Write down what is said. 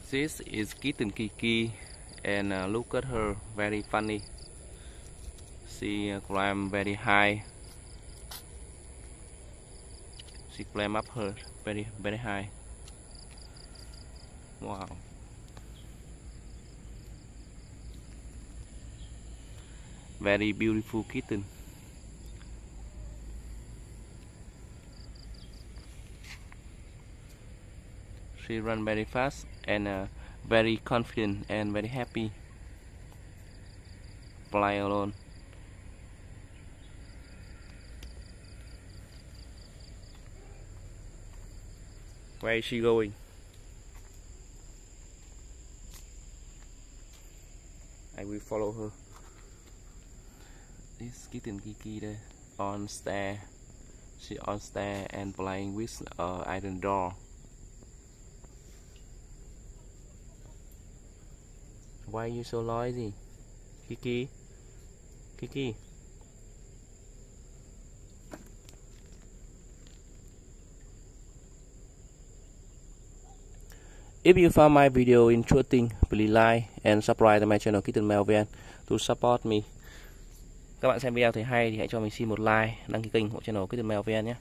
This is kitten Kiki, and look at her, very funny. She climb very high. She climb up her very high. Wow. Very beautiful kitten. She run very fast and very confident and very happy. Fly alone. Where is she going? I will follow her. This kitten Kiki there on stair. She on stair and playing with iron door. Why are you so noisy? Kiki? Kiki? If you found my video interesting, please like and subscribe to my channel Kitten VN to support me. Các bạn xem video thấy hay thì hãy cho mình xin một like, đăng ký kênh của channel Kitten VN nhé.